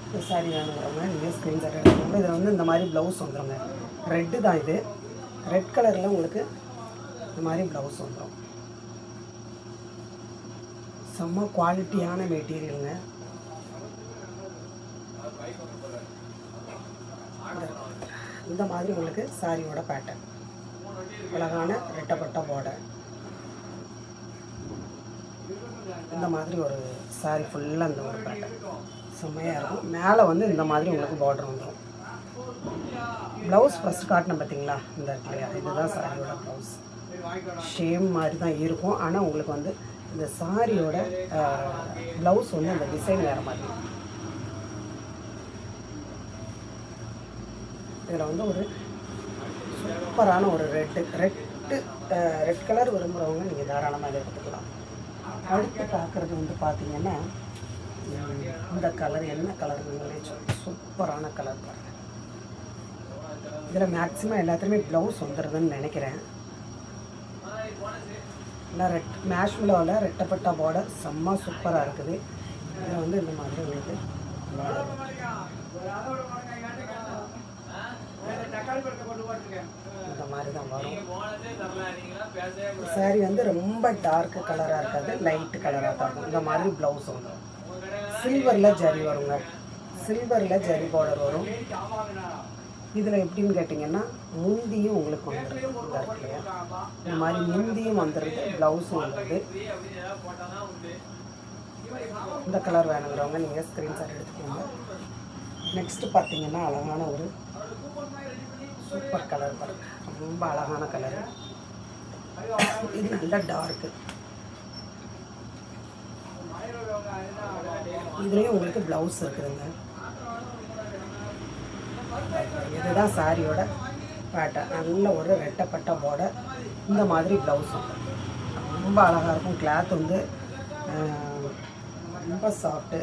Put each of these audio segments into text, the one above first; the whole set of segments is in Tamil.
இந்த சாரீ வேணுங்கிறவங்க நீங்கள் ஸ்க்ரீன்ஷாட் எடுத்துக்கோங்க. இதில் வந்து இந்த மாதிரி ப்ளவுஸ் வந்துடுங்க. ரெட்டு தான் இது. ரெட் கலரில் உங்களுக்கு இந்த மாதிரி ப்ளவுஸ் வந்துடும். செம்ம குவாலிட்டியான மெட்டீரியலுங்க. இந்த மாதிரி உங்களுக்கு சாரியோட பேட்டர்ன் அழகான ரெட்டப்பட்ட பார்டர். இந்த மாதிரி ஒரு சாரி ஃபுல்லாக இந்த ஒரு பேட்டர்ன் செம்மையாக இருக்கும். மேலே வந்து இந்த மாதிரி உங்களுக்கு பார்டர் வந்துடும். ப்ளவுஸ் ஃபஸ்ட் காட்டினேன் பார்த்தீங்களா, இந்த இடத்துலையா, இதுதான் சாரியோட ப்ளவுஸ். ஷேம் மாதிரி தான் இருக்கும். ஆனால் உங்களுக்கு வந்து இந்த சாரியோட ப்ளவுஸ் வந்து அந்த டிசைன் வேறு மாதிரி. இதில் வந்து ஒரு சூப்பரான ஒரு ரெட் கலர் விரும்புகிறவங்க நீங்கள் தாராளமாக இதை எடுத்துக்கலாம். அடுத்து பார்க்குறது வந்து பார்த்தீங்கன்னா இந்த கலர் என்ன கலர் நீங்களே சூப்பரான கலர் பாருங்கள். இதில் மேக்ஸிமம் எல்லாத்துலேயுமே ப்ளவுஸ் வந்துடுதுன்னு நினைக்கிறேன். இல்லை மேஷ்மெலோவில் ரெட்டப்பட்ட பார்டர் செம்ம சூப்பராக இருக்குது. இதில் வந்து இந்த மாதிரி உங்களுக்கு இந்த மாதிரி தான் வரும். சாரி வந்து ரொம்ப டார்க் கலராக இருக்காது, லைட்டு கலராக தான் இருக்கும். இந்த மாதிரி ப்ளவுஸ் வரும். சில்வரில் ஜரி வருங்க. சில்வரில் ஜரி பார்டர் வரும். இதில் எப்படின்னு கேட்டிங்கன்னா முந்தியும் உங்களுக்கு வந்துடுது. இந்த இடத்துலையா இந்த மாதிரி முந்தியும் வந்துடுது, ப்ளவுஸும் வந்துடுது. இந்த கலர் வேணுங்கிறவங்க நீங்கள் ஸ்க்ரீன்ஷாட் எடுத்துக்கோங்க. நெக்ஸ்ட்டு பார்த்தீங்கன்னா அழகான ஒரு சூப்பர் கலர் பாருங்க. ரொம்ப அழகான கலரு. இது நல்ல டார்க்கு. இதுலேயும் உங்களுக்கு ப்ளவுஸ் இருக்குதுங்க. இதுதான் சாரியோட பேட்டர்ன். நல்ல ஒரு ரெட்டப்பட்ட பார்டர். இந்த மாதிரி ப்ளவுஸும் ரொம்ப அழகாக இருக்கும். கிளாத் வந்து ரொம்ப சாஃப்ட்டு.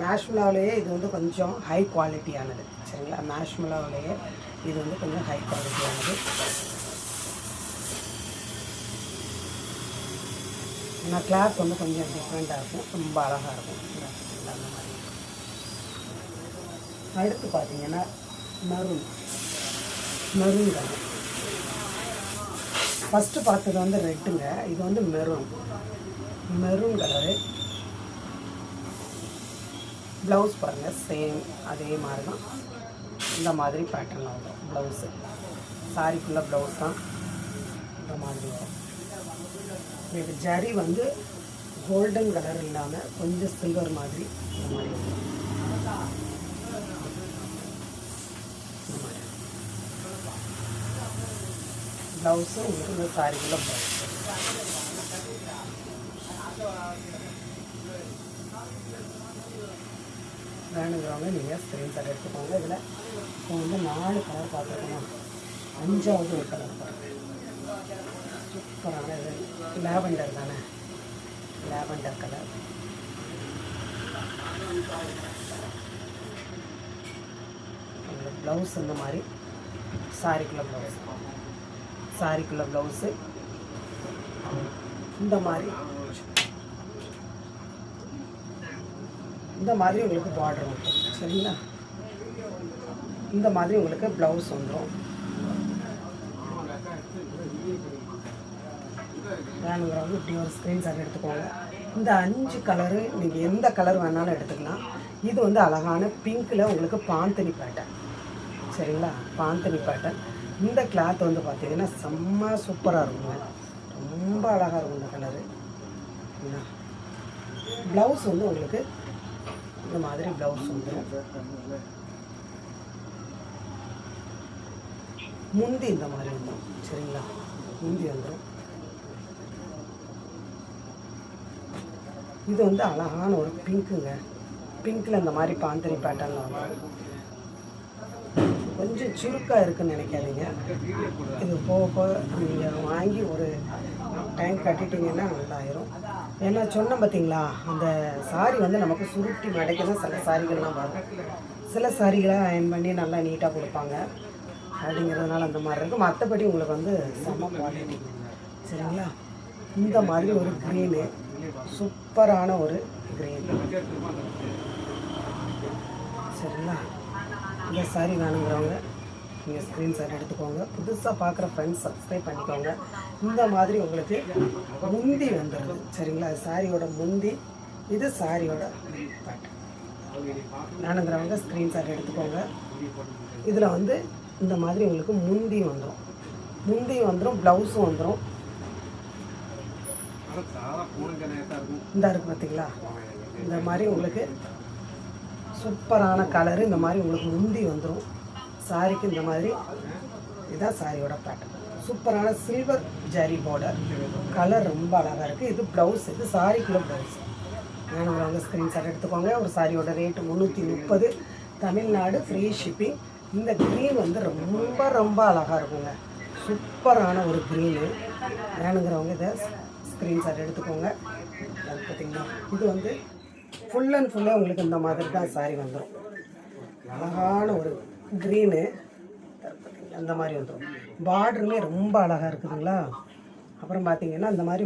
மேஷ்மெலோவிலேயே இது வந்து கொஞ்சம் ஹை குவாலிட்டியானது. சரிங்களா, மேஷ்மெலோவிலேயே இது வந்து கொஞ்சம் ஹை குவாலிட்டியானது. ஏன்னா கிளாத் வந்து கொஞ்சம் டிஃப்ரெண்ட்டாக இருக்கும், ரொம்ப அழகாக இருக்கும். அந்த மாதிரி. அடுத்து பார்த்தீங்கன்னா மெரூன் கலர். ஃபஸ்ட்டு பார்த்தது வந்து ரெட்டுங்க. இது வந்து மெரூன் கலரு. ப்ளவுஸ் பாருங்கள், சேம் அதே மாதிரி தான். இந்த மாதிரி பேட்டர்னில் வரும் ப்ளவுஸு. சாரிக்குள்ளே ப்ளவுஸ் தான் இந்த மாதிரி வரும். இது ஜரி வந்து கோல்டன் கலர் இல்லாமல் கொஞ்சம் சில்வர் மாதிரி இந்த மாதிரி வரும். ப்ளவுஸு உங்களுக்கு இந்த சாரிக்குள்ளே ப்ளவுஸ் வேணுங்கிறவங்க நீங்கள் ஸ்க்ரீன்ஷாட் எடுத்துக்கோங்க. இதில் இப்போ வந்து 4 கலர் பார்த்துருக்கோம். 5வது ஒரு கலர் பாருங்கள். சூப்பரான இது லாவெண்டர் தானே, லாவெண்டர் கலர். ப்ளவுஸ் இந்த மாதிரி சாரிக்குள்ளே ப்ளவுஸு இந்த மாதிரி உங்களுக்கு பார்டர் வந்துடும். சரிங்களா, இந்த மாதிரி உங்களுக்கு ப்ளவுஸ் வந்துடும். வேணுங்கிறவங்க இப்படி ஒரு ஸ்க்ரீன்ஷாட் எடுத்துக்கோங்க. இந்த 5 கலரு நீங்கள் எந்த கலர் வேணாலும் எடுத்துக்கலாம். இது வந்து அழகான பிங்க்கில் உங்களுக்கு பாந்தனி பேட்டர்ன். சரிங்களா, பாந்தனி பேட்டர்ன். இந்த கிளாத் வந்து பார்த்தீங்கன்னா செம்ம சூப்பராக இருக்குங்க. ரொம்ப அழகாக இருக்கும் இந்த கலரு. ப்ளவுஸ் வந்து உங்களுக்கு இந்த மாதிரி ப்ளவுஸ் வந்துடும். முந்தி இந்த மாதிரி வந்துடும். சரிங்களா, முந்தி வந்துடும். இது வந்து அழகான ஒரு பிங்க்குங்க. பிங்க்கில் இந்த மாதிரி பாந்தனி பேட்டர்னில் வந்துடும். கொஞ்சம் சுருக்காக இருக்குதுன்னு நினைக்காதீங்க. இது போக நீங்கள் வாங்கி ஒரு டைம் கட்டிட்டிங்கன்னா நல்லாயிரும். ஏன்னா சொன்னேன் பார்த்தீங்களா, அந்த சாரி வந்து நமக்கு சுருட்டி மடைக்க தான் சில சாரிகள்லாம் வரும். சில சாரிகளை அயன் பண்ணி நல்லா நீட்டாக கொடுப்பாங்க அப்படிங்கிறதுனால அந்த மாதிரி இருக்கும். மற்றபடி உங்களுக்கு வந்து செம்ம குவாலிட்டி. சரிங்களா, இந்த மாதிரி ஒரு க்ரீனு, சூப்பரான ஒரு க்ரீன். சரிங்களா? இந்த சாரீ வேணுங்கிறவங்க நீங்கள் ஸ்க்ரீன்ஷாட் எடுத்துக்கோங்க. புதுசாக பார்க்குற ஃப்ரெண்ட்ஸ் சப்ஸ்கிரைப் பண்ணிக்கோங்க. இந்த மாதிரி உங்களுக்கு முந்தி வந்துடுது சரிங்களா? சாரியோட முந்தி, இது சாரியோட பேட்டர்ன். வேணுங்கிறவங்க ஸ்க்ரீன்ஷாட் எடுத்துக்கோங்க. இதில் வந்து இந்த மாதிரி உங்களுக்கு முந்தி வந்துடும், ப்ளவுஸும் வந்துடும். இந்த இருக்குது பார்த்தீங்களா? இந்த மாதிரி உங்களுக்கு சூப்பரான கலரு. இந்த மாதிரி உங்களுக்கு முந்தி வந்துடும் சாரிக்கு. இந்த மாதிரி இதுதான் சாரியோட பேட்டர்ன். சூப்பரான சில்வர் ஜரி பார்டர், கலர் ரொம்ப அழகாக இருக்குது. இது ப்ளவுஸ், இது சாரிக்குள்ள ப்ளவுஸ். வேணுங்கிறவங்க ஸ்க்ரீன்ஷாட் எடுத்துக்கோங்க. ஒரு சாரியோட ரேட்டு 330, தமிழ்நாடு, ஃப்ரீ ஷிப்பிங். இந்த க்ரீன் வந்து ரொம்ப ரொம்ப அழகாக இருக்குங்க. சூப்பரான ஒரு க்ரீனு. வேணுங்கிறவங்க இதை ஸ்க்ரீன்ஷாட் எடுத்துக்கோங்க. அது பார்த்திங்கன்னா இது வந்து ஃபுல் அண்ட் ஃபுல்லாக உங்களுக்கு இந்த மாதிரி தான் சாரி வந்துடும். அழகான ஒரு க்ரீனு அந்த மாதிரி வந்துடும். பார்டருமே ரொம்ப அழகாக இருக்குதுங்களா? அப்புறம் பார்த்திங்கன்னா இந்த மாதிரி